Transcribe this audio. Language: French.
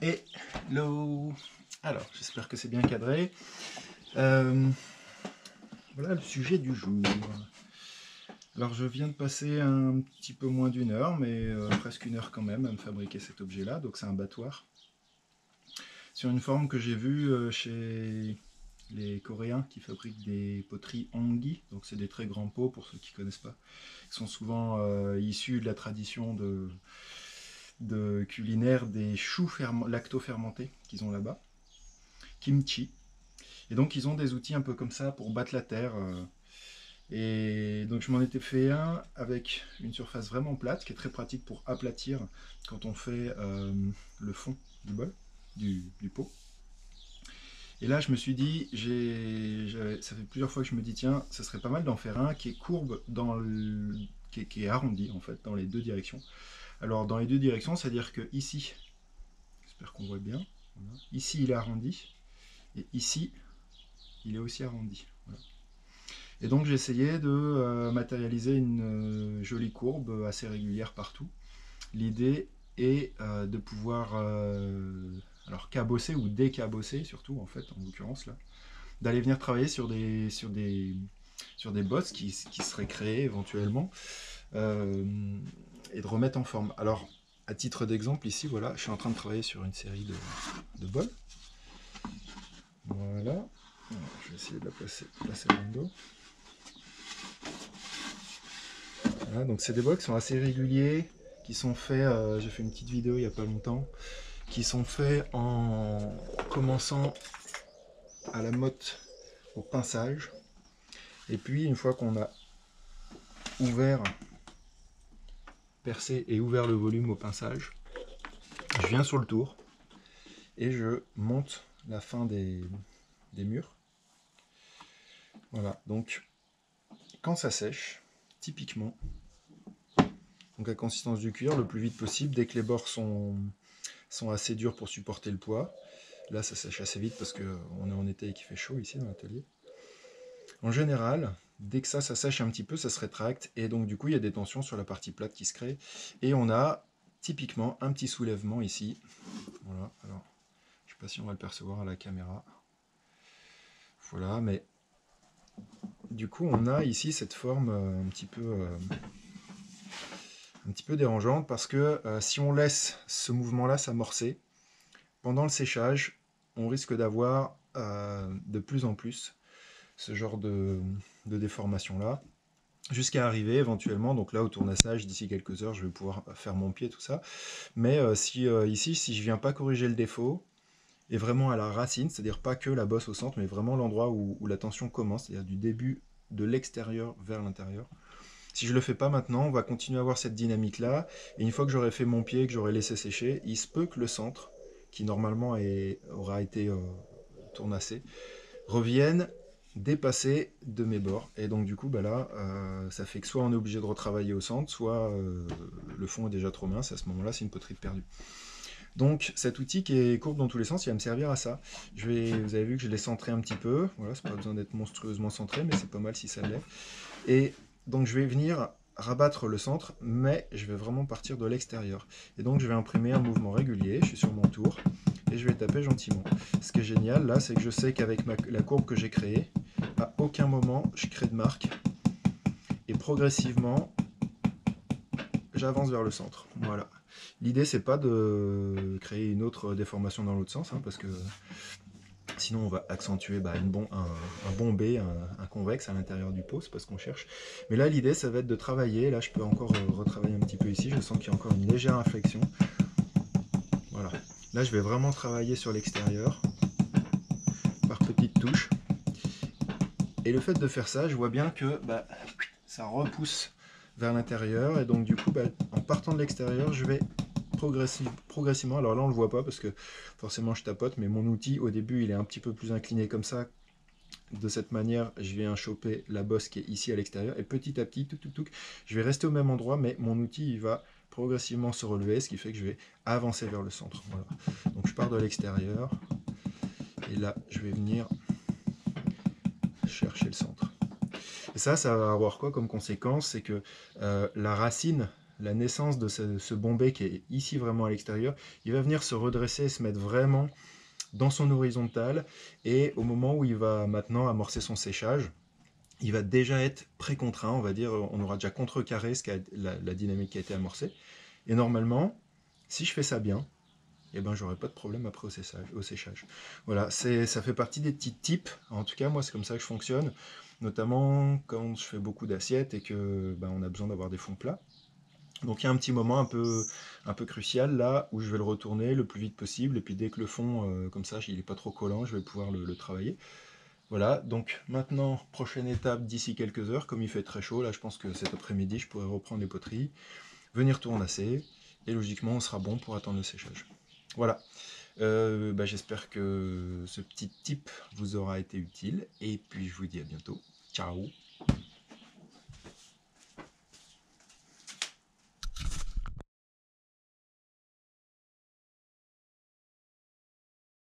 Hello. Alors, j'espère que c'est bien cadré. Voilà le sujet du jour. Alors, je viens de passer un petit peu moins d'une heure, mais presque une heure quand même, à me fabriquer cet objet-là. Donc, c'est un battoir. Sur une forme que j'ai vue chez les Coréens qui fabriquent des poteries Honggi. Donc, c'est des très grands pots, pour ceux qui ne connaissent pas. Ils sont souvent issus de la tradition de culinaire des choux lacto-fermentés qu'ils ont là-bas. Kimchi. Et donc ils ont des outils un peu comme ça pour battre la terre. Et donc je m'en étais fait un avec une surface vraiment plate, qui est très pratique pour aplatir quand on fait le fond du bol, du pot. Et là je me suis dit, ça fait plusieurs fois que je me dis, tiens, ça serait pas mal d'en faire un qui est courbe, qui est arrondi en fait, dans les deux directions. Alors dans les deux directions, c'est-à-dire que ici, j'espère qu'on voit bien, voilà. Ici il est arrondi, et ici il est aussi arrondi. Voilà. Et donc j'ai essayé de matérialiser une jolie courbe assez régulière partout. L'idée est de pouvoir alors cabosser ou décabosser surtout en fait en l'occurrence là, d'aller venir travailler sur des bosses qui seraient créées éventuellement et de remettre en forme. Alors à titre d'exemple ici voilà, je suis en train de travailler sur une série de bols. Voilà. Je vais essayer de la placer dans le dos. Voilà, donc c'est des bols qui sont assez réguliers, qui sont faits, j'ai fait une petite vidéo il n'y a pas longtemps, qui sont faits en commençant à la motte au pinçage. Et puis une fois qu'on a ouvert, percé et ouvert le volume au pinçage, je viens sur le tour et je monte la fin des murs. Voilà, donc quand ça sèche, typiquement, donc la consistance du cuir, le plus vite possible, dès que les bords sont assez durs pour supporter le poids. Là, ça sèche assez vite parce qu'on est en été et qu'il fait chaud ici dans l'atelier. En général, dès que ça sèche un petit peu, ça se rétracte et donc du coup, il y a des tensions sur la partie plate qui se créent. Et on a typiquement un petit soulèvement ici. Voilà, alors, je ne sais pas si on va le percevoir à la caméra. Voilà, mais du coup, on a ici cette forme un petit peu dérangeante parce que si on laisse ce mouvement-là s'amorcer, pendant le séchage, on risque d'avoir de plus en plus ce genre de déformation-là, jusqu'à arriver éventuellement, donc là au tournassage, d'ici quelques heures, je vais pouvoir faire mon pied, tout ça. Mais ici, si je viens pas corriger le défaut, et vraiment à la racine, c'est-à-dire pas que la bosse au centre, mais vraiment l'endroit où la tension commence, c'est-à-dire du début de l'extérieur vers l'intérieur, si je le fais pas maintenant, on va continuer à avoir cette dynamique-là, et une fois que j'aurai fait mon pied, que j'aurai laissé sécher, il se peut que le centre, qui normalement aura été tournassé, revienne dépassé de mes bords. Et donc du coup, bah là, ça fait que soit on est obligé de retravailler au centre, soit le fond est déjà trop mince, à ce moment-là, c'est une poterie de perdu. Donc cet outil qui est courbe dans tous les sens, il va me servir à ça. Vous avez vu que je l'ai centré un petit peu, voilà, c'est pas besoin d'être monstrueusement centré, mais c'est pas mal si ça l'est. Et donc je vais venir rabattre le centre, mais je vais vraiment partir de l'extérieur. Et donc je vais imprimer un mouvement régulier, je suis sur mon tour, et je vais taper gentiment. Ce qui est génial là, c'est que je sais qu'avec la courbe que j'ai créée, à aucun moment je crée de marque, et progressivement, j'avance vers le centre. Voilà. L'idée, c'est pas de créer une autre déformation dans l'autre sens, hein, parce que sinon on va accentuer un bombé, un convexe à l'intérieur du pot, c'est pas ce qu'on cherche. Mais là, l'idée, ça va être de travailler. Là, je peux encore retravailler un petit peu ici. Je sens qu'il y a encore une légère inflexion. Voilà. Là, je vais vraiment travailler sur l'extérieur, par petites touches. Et le fait de faire ça, je vois bien que ça repousse vers l'intérieur. Et donc, du coup, en partant de l'extérieur, je vais progressivement, alors là on le voit pas parce que forcément je tapote, mais mon outil au début il est un petit peu plus incliné comme ça, de cette manière je viens choper la bosse qui est ici à l'extérieur et petit à petit je vais rester au même endroit, mais mon outil il va progressivement se relever, ce qui fait que je vais avancer vers le centre. Voilà. Donc je pars de l'extérieur et là je vais venir chercher le centre. Et ça va avoir quoi comme conséquence? C'est que la racine la naissance de ce bombé qui est ici vraiment à l'extérieur, il va venir se redresser et se mettre vraiment dans son horizontale, et au moment où il va maintenant amorcer son séchage, il va déjà être précontraint, on va dire, on aura déjà contrecarré la dynamique qui a été amorcée, et normalement, si je fais ça bien, eh ben, j'aurai pas de problème après au séchage. Voilà, ça fait partie des petits tips. En tout cas, moi, c'est comme ça que je fonctionne, notamment quand je fais beaucoup d'assiettes et que ben, on a besoin d'avoir des fonds plats. Donc il y a un petit moment un peu crucial là où je vais le retourner le plus vite possible, et puis dès que le fond, comme ça, il n'est pas trop collant, je vais pouvoir le travailler. Voilà, donc maintenant, prochaine étape d'ici quelques heures, comme il fait très chaud, là je pense que cet après-midi je pourrai reprendre les poteries, venir tournasser, et logiquement on sera bon pour attendre le séchage. Voilà. Bah, j'espère que ce petit tip vous aura été utile, et puis je vous dis à bientôt. Ciao!